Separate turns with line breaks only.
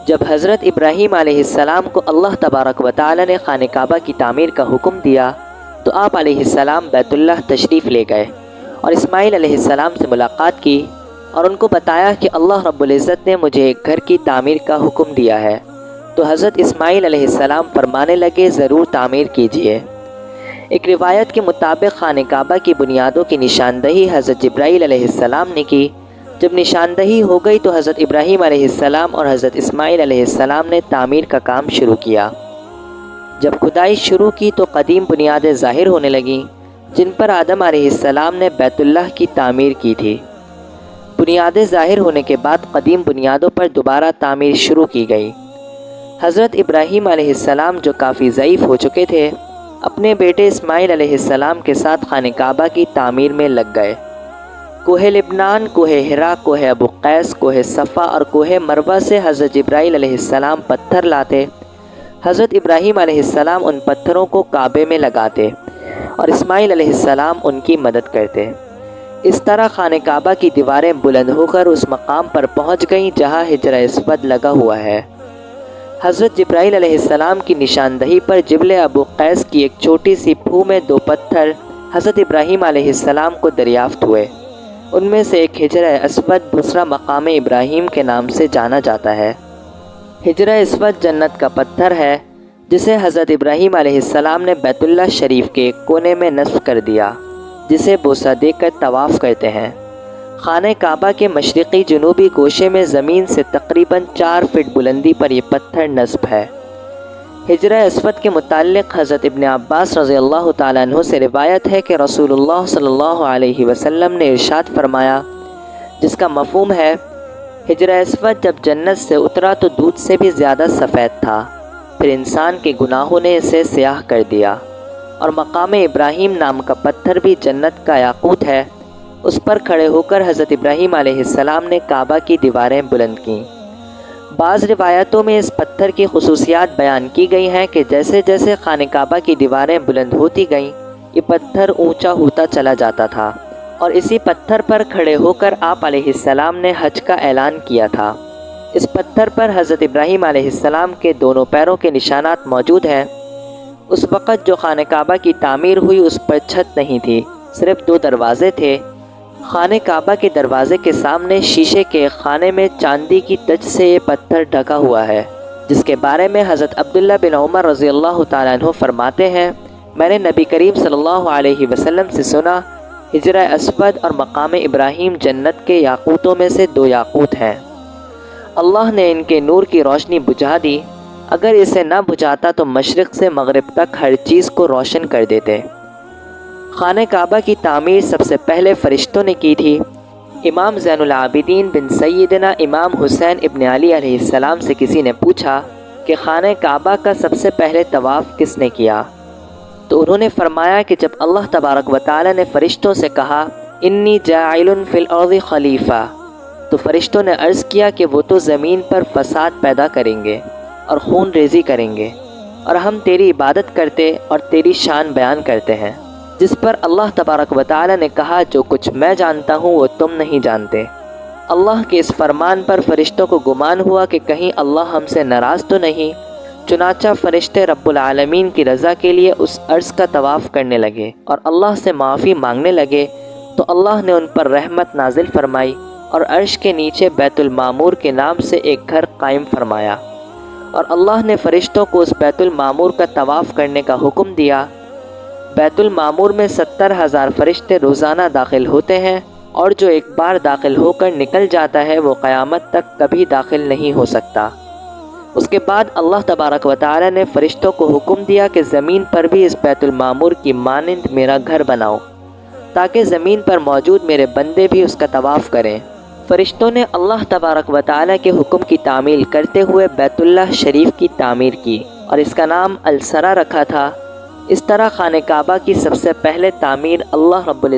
جب حضرت ابراہیم علیہ السلام کو اللہ تبارک و تعالی نے خانہ کعبہ کی تعمیر کا حکم دیا تو آپ علیہ السلام بیت اللہ تشریف لے گئے اور اسماعیل علیہ السلام سے ملاقات کی اور ان کو بتایا کہ اللہ رب العزت نے مجھے ایک گھر کی تعمیر کا حکم دیا ہے۔ تو حضرت اسماعیل علیہ السلام فرمانے لگے ضرور تعمیر کیجئے۔ ایک روایت کے مطابق خانہ کعبہ کی بنیادوں کی نشاندہی حضرت جبرائیل علیہ السلام نے کی۔ جب نشاندہی ہو گئی تو حضرت ابراہیم علیہ السلام اور حضرت اسماعیل علیہ السلام نے تعمیر کا کام شروع کیا۔ جب کھدائی شروع کی تو قدیم بنیادیں ظاہر ہونے لگیں جن پر آدم علیہ السلام نے بیت اللہ کی تعمیر کی تھی۔ بنیادیں ظاہر ہونے کے بعد قدیم بنیادوں پر دوبارہ تعمیر شروع کی گئی۔ حضرت ابراہیم علیہ السلام جو کافی ضعیف ہو چکے تھے اپنے بیٹے اسماعیل علیہ السلام کے ساتھ خانہ کعبہ کی تعمیر میں لگ گئے۔ کوہ لبنان، کوہ ہرا، کوہ ابو قیس، کوہ صفا اور کوہ مروہ سے حضرت جبرائیل علیہ السلام پتھر لاتے۔ حضرت ابراہیم علیہ السلام ان پتھروں کو کعبے میں لگاتے اور اسماعیل علیہ السلام ان کی مدد کرتے۔ اس طرح خانہ کعبہ کی دیواریں بلند ہو کر اس مقام پر پہنچ گئیں جہاں حجر اسود لگا ہوا ہے۔ حضرت جبرائیل علیہ السلام کی نشاندہی پر جبل ابو قیس کی ایک چھوٹی سی پھو میں دو پتھر حضرت ابراہیم علیہ السلام کو دریافت ہوئے۔ ان میں سے ایک حجر اسود، دوسرا مقام ابراہیم کے نام سے جانا جاتا ہے۔ حجر اسود جنت کا پتھر ہے جسے حضرت ابراہیم علیہ السلام نے بیت اللہ شریف کے ایک کونے میں نصب کر دیا جسے بوسہ دے کر طواف کرتے ہیں۔ خانہ کعبہ کے مشرقی جنوبی گوشے میں زمین سے تقریباً 4 فٹ بلندی پر یہ پتھر نصب ہے۔ حجر اسود کے متعلق حضرت ابن عباس رضی اللہ تعالیٰ عنہ سے روایت ہے کہ رسول اللہ صلی اللہ علیہ وسلم نے ارشاد فرمایا، جس کا مفہوم ہے حجر اسود جب جنت سے اترا تو دودھ سے بھی زیادہ سفید تھا، پھر انسان کے گناہوں نے اسے سیاہ کر دیا۔ اور مقام ابراہیم نام کا پتھر بھی جنت کا یاقوت ہے، اس پر کھڑے ہو کر حضرت ابراہیم علیہ السلام نے کعبہ کی دیواریں بلند کیں۔ بعض روایتوں میں اس پتھر کی خصوصیات بیان کی گئی ہیں کہ جیسے جیسے خانہ کعبہ کی دیواریں بلند ہوتی گئیں یہ پتھر اونچا ہوتا چلا جاتا تھا، اور اسی پتھر پر کھڑے ہو کر آپ علیہ السلام نے حج کا اعلان کیا تھا۔ اس پتھر پر حضرت ابراہیم علیہ السلام کے دونوں پیروں کے نشانات موجود ہیں۔ اس وقت جو خانہ کعبہ کی تعمیر ہوئی اس پر چھت نہیں تھی، صرف 2 دروازے تھے۔ خانہ کعبہ کے دروازے کے سامنے شیشے کے خانے میں چاندی کی تج سے یہ پتھر ڈھکا ہوا ہے، جس کے بارے میں حضرت عبداللہ بن عمر رضی اللہ تعالیٰ عنہ فرماتے ہیں، میں نے نبی کریم صلی اللہ علیہ وسلم سے سنا، حجر اسود اور مقام ابراہیم جنت کے یاقوتوں میں سے 2 یاقوت ہیں۔ اللہ نے ان کے نور کی روشنی بجھا دی، اگر اسے نہ بجھاتا تو مشرق سے مغرب تک ہر چیز کو روشن کر دیتے۔ خانہ کعبہ کی تعمیر سب سے پہلے فرشتوں نے کی تھی۔ امام زین العابدین بن سیدنا امام حسین ابن علی علیہ السلام سے کسی نے پوچھا کہ خانہ کعبہ کا سب سے پہلے طواف کس نے کیا؟ تو انہوں نے فرمایا کہ جب اللہ تبارک و تعالی نے فرشتوں سے کہا انی جاعل فی الارض خلیفہ، تو فرشتوں نے عرض کیا کہ وہ تو زمین پر فساد پیدا کریں گے اور خون ریزی کریں گے، اور ہم تیری عبادت کرتے اور تیری شان بیان کرتے ہیں۔ جس پر اللہ تبارک و تعالی نے کہا جو کچھ میں جانتا ہوں وہ تم نہیں جانتے۔ اللہ کے اس فرمان پر فرشتوں کو گمان ہوا کہ کہیں اللہ ہم سے ناراض تو نہیں، چنانچہ فرشتے رب العالمین کی رضا کے لیے اس عرض کا طواف کرنے لگے اور اللہ سے معافی مانگنے لگے، تو اللہ نے ان پر رحمت نازل فرمائی اور عرش کے نیچے بیت المعمور کے نام سے ایک گھر قائم فرمایا، اور اللہ نے فرشتوں کو اس بیت المعمور کا طواف کرنے کا حکم دیا۔ بیت المعمور میں 70,000 فرشتے روزانہ داخل ہوتے ہیں، اور جو ایک بار داخل ہو کر نکل جاتا ہے وہ قیامت تک کبھی داخل نہیں ہو سکتا۔ اس کے بعد اللہ تبارک و تعالی نے فرشتوں کو حکم دیا کہ زمین پر بھی اس بیت المعمور کی مانند میرا گھر بناؤ، تاکہ زمین پر موجود میرے بندے بھی اس کا طواف کریں۔ فرشتوں نے اللہ تبارک و تعالی کے حکم کی تعمیل کرتے ہوئے بیت اللہ شریف کی تعمیر کی اور اس کا نام السرا رکھا تھا۔ اس طرح خانہ کعبہ کی سب سے پہلے تعمیر اللہ رب العزت